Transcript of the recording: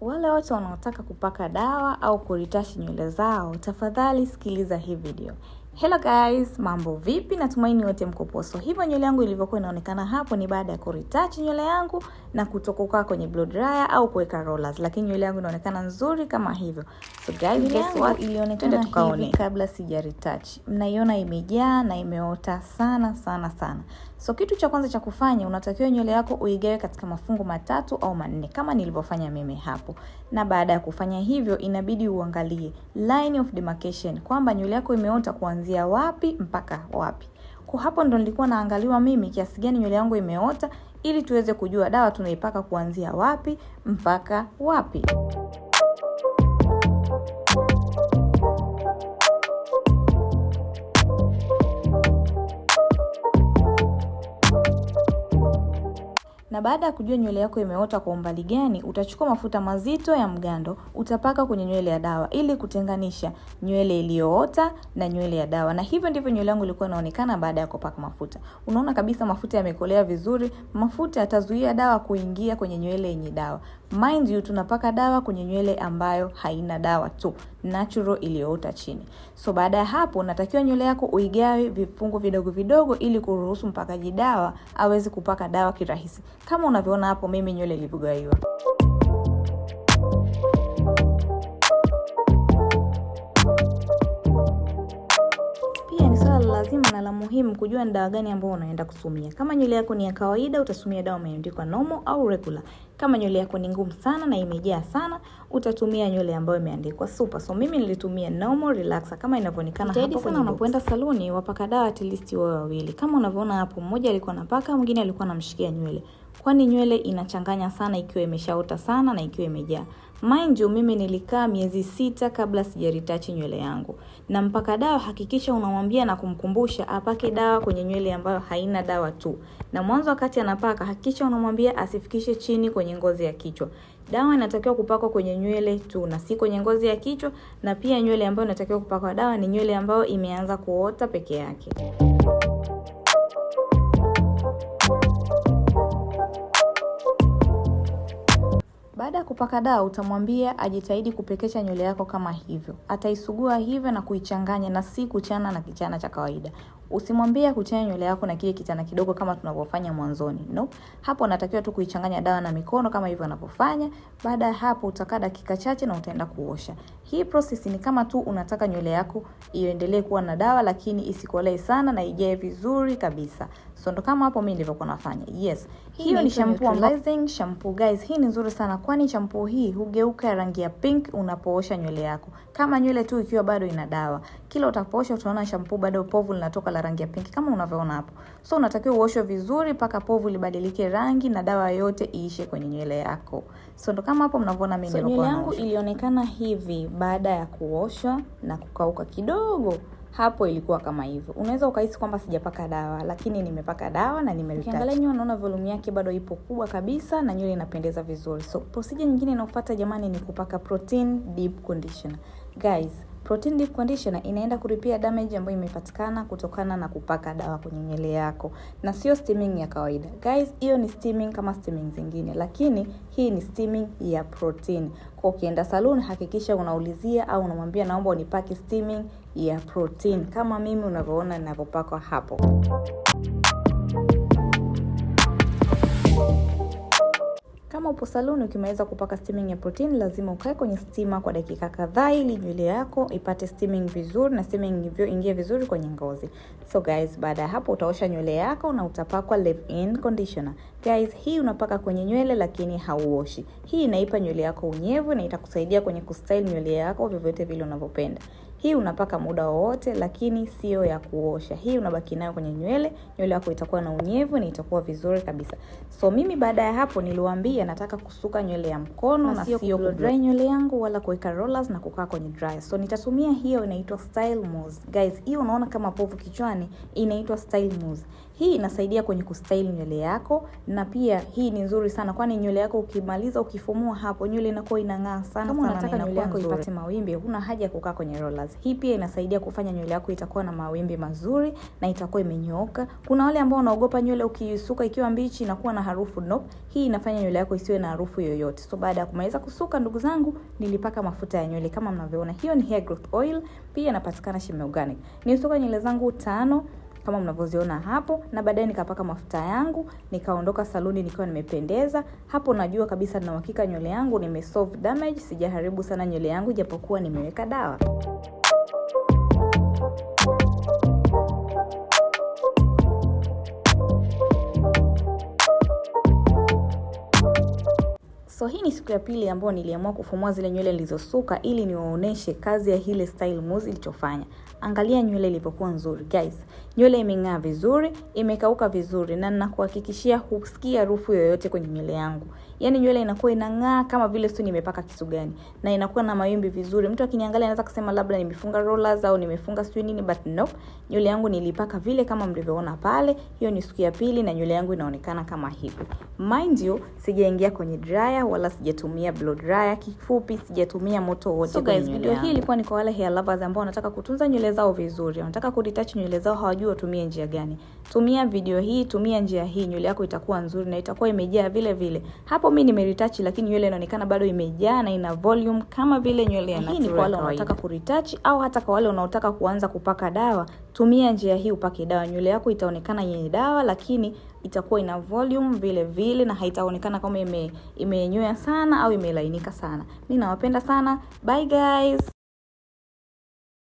Wale wote wanaotaka kupaka dawa au kuretouch nywele zao, tafadhali sikiliza hii video. Hello guys, mambo vipi? Natumaini wote mko poa. So hivyo nywele yangu ilivyokuwa inaonekana hapo ni baada ya kuretouch nywele yangu na kutokukaa kwenye blow dryer au kuweka rollers, lakini nywele yangu inaonekana nzuri kama hivyo. So guys, guess what? Ilionekana hivi kabla sija retouch. Mnaiona imejaa na imeota sana. So kitu cha kwanza cha kufanya, unatakiwa nywele yako uigawe katika mafungu 3 au 4 kama nilivyofanya mimi hapo. Na baada ya kufanya hivyo, inabidi uangalie line of demarcation kwamba nywele yako imeota kuanzia wapi mpaka wapi. Kwa hapo ndo nilikuwa naangaliwa mimi kiasi gani nywele yangu imeota ili tuweze kujua dawa tunaipaka kuanzia wapi mpaka wapi. Na baada ya kujua nywele yako imeota kwa umbali gani, utachukua mafuta mazito ya mgando, utapaka kwenye nywele ya dawa ili kutenganisha nywele iliyoota na nywele ya dawa. Na hivyo ndivyo nywele yangu ilikuwa inaonekana baada ya kupaka mafuta. Unaona kabisa mafuta yamekolea vizuri, mafuta yatazuia dawa kuingia kwenye nywele yenye dawa. Mind you, tunapaka dawa kwenye nywele ambayo haina dawa tu, natural iliyoota chini. So baada ya hapo, natakiwa nywele yako uigawe vifungu vidogo ili kuruhusu mpakaji dawa aweze kupaka dawa kirahisi. Kama unavyoona hapo mimi nywele ilivyogawiwa. Pia ni swala lazima na la muhimu kujua ni dawa gani ambayo unaenda kutumia. Kama nywele yako ni ya kawaida, utatumia dawa imeandikwa normal au regular. Kama nywele yako ni ngumu sana na imejaa sana, utatumia nywele ambayo imeandikwa super. So mimi nilitumia normal relaxer kama inavyoonekana hapo kwenye. Unapoenda saluni wapaka dawa at least wawe wawili. Kama unavyoona hapo, mmoja alikuwa anapaka, mwingine alikuwa anamshikia nywele. Kwani nywele inachanganya sana ikiwa imeshaota sana na ikiwa imejaa. Mind you, mimi nilikaa miezi 6 kabla sija retouch nywele yangu. Na mpaka dawa hakikisha unamwambia na kumkumbusha apake dawa kwenye nywele ambayo haina dawa tu. Na mwanzo wakati anapaka hakikisha unamwambia asifikishe chini kwenye ngozi ya kichwa. Dawa inatakiwa kupakwa kwenye nywele tu na si kwenye ngozi ya kichwa, na pia nywele ambayo inatakiwa kupakwa dawa ni nywele ambayo imeanza kuota peke yake. Baada ya kupaka dawa utamwambia ajitahidi kupekesha nywele yako kama hivyo. Ataisugua hivyo na kuichanganya na si kuchana na kichana cha kawaida. Usimwambie kuchana nywele yako na kile kichana kidogo kama tunavyofanya mwanzoni. No. Hapo natakiwa tu kuichanganya dawa na mikono kama hivyo anavyofanya. Baada ya hapo utakaa dakika chache na utaenda kuosha. Hii process ni kama tu unataka nywele yako iendelee kuwa na dawa lakini isikolee sana na ijae vizuri kabisa. So ndo kama hapo mimi nilivyokuwa nafanya. Yes. Hiyo ni shampoo shampoo guys. Hii ni nzuri sana kwani shampoo hii hugeuka rangi ya pink unapoosha nywele yako. Kama nywele tu ikiwa bado ina dawa. Kila utapoosha utaona shampoo bado povu linatoka la rangi ya pink kama unavyoona hapo. So unatakiwa uoshe vizuri mpaka povu libadilike rangi na dawa yote iishe kwenye nywele yako. So ndo kama hapo mnavyoona mimi nilikuwa naosha. Nywele yangu ilionekana hivi baada ya kuosha na kukauka kidogo. Hapo ilikuwa kama hivyo. Unaweza ukahisi kwamba sijapaka dawa, lakini nimepaka dawa na nimeretouch. Ukiangalia nywele unaona volume yake bado ipo kubwa kabisa na nywele inapendeza vizuri. So procedure nyingine inayofuata jamani ni kupaka protein deep conditioner. Guys, protein deep conditioner inaenda kuripia damage ambayo imepatikana kutokana na kupaka dawa kwenye nywele yako, na sio steaming ya kawaida. Guys, hiyo ni steaming kama steaming zingine, lakini hii ni steaming ya protein. Kwa ukienda salon hakikisha unaulizia au unamwambia naomba unipake steaming ya protein kama mimi unavyoona ninavyopaka hapo. Kama upo saluni ukimaliza kupaka steaming ya protein, lazima ukae kwenye steamer kwa dakika kadhaa ili nywele yako ipate steaming vizuri na steaming hivyo ingie vizuri kwenye ngozi. So guys, baada ya hapo utaosha nywele yako na utapakwa leave-in conditioner. Guys, hii unapaka kwenye nywele lakini hauoshi. Hii inaipa nywele yako unyevu na itakusaidia kwenye kustyle nywele yako vyovyote vile unavyopenda. Hii unapaka muda wowote lakini sio ya kuosha. Hii unabaki nayo kwenye nywele yako itakuwa na unyevu na itakuwa vizuri kabisa. So mimi baada ya hapo niliwaambia nataka kusuka nywele ya mkono na sio blow dry nywele yangu wala kuweka rollers na kukaa kwenye dryer. So nitatumia hiyo inaitwa style mousse. Guys, hiyo unaona kama povu kichwani inaitwa style mousse. Hii inasaidia kwenye kustyle nywele yako, na pia hii ni nzuri sana kwani nywele yako ukimaliza ukifumua hapo nywele inakuwa inang'aa sana. Kama unataka nywele yako ipate mawimbi, huna haja kukaa kwenye rollers. Hii pia inasaidia kufanya nywele yako itakuwa na mawimbi mazuri na itakuwa imenyooka. Kuna wale ambao wanaogopa nywele ukisuka ikiwa mbichi inakuwa na harufu. Nope. Hii inafanya nywele yako isiwe na harufu yoyote. So baada ya kumaliza kusuka, ndugu zangu, nilipaka mafuta ya nywele kama mnavyoona. Hiyo ni hair growth oil, pia inapatikana Shimmy Organic. Nilisuka nywele zangu 5 kama mnavyoziona hapo, na baadaye nikapaka mafuta yangu, nikaondoka saluni nikiwa nimependeza. Hapo najua kabisa na uhakika nywele yangu nimesolve damage, sijaharibu sana nywele yangu japokuwa nimeweka dawa. So hii ni siku ya pili ambayo niliamua kufumua zile nywele nilizosuka ili niwaoneshe kazi ya hile style mousse ilichofanya. Angalia nywele ilipokuwa nzuri guys. Nywele imeng'aa vizuri, imekauka vizuri, na ninakuhakikishia husikii harufu yoyote kwenye nywele yangu. Yaani nywele inakuwa inang'aa kama vile tu nimepaka kitu gani, na inakuwa na mawimbi vizuri. Mtu akiniangalia anaweza kusema labda nimefunga rollers au nimefunga sijui nini, but nope. Nywele yangu nilipaka vile kama mlivyoona pale. Hiyo ni siku ya pili na nywele yangu inaonekana kama hivi. Mind you, sijaingia kwenye dryer wala sijatumia blow dryer. Kifupi, sijatumia moto wote. So guys, video hii ilikuwa ni kwa wale hair lovers ambao wanataka kutunza nywele zao vizuri, wanataka kudetach nywele zao, hawajui watumie njia gani. Tumia video hii, tumia njia hii, nywele yako itakuwa nzuri na itakuwa imejaa vile vile. Hapo mimi nimeretouch lakini nywele inaonekana bado imejaa na ina volume kama vile nywele ya natural. Hii ni kwa wale wanaotaka kuretouch au hata kwa wale wanaotaka kuanza kupaka dawa. Tumia njia hii upake dawa, nywele yako itaonekana yenye dawa lakini itakuwa ina volume vile vile na haitaonekana kama imenyoya sana au imelainika sana. Mimi nawapenda sana. Bye guys.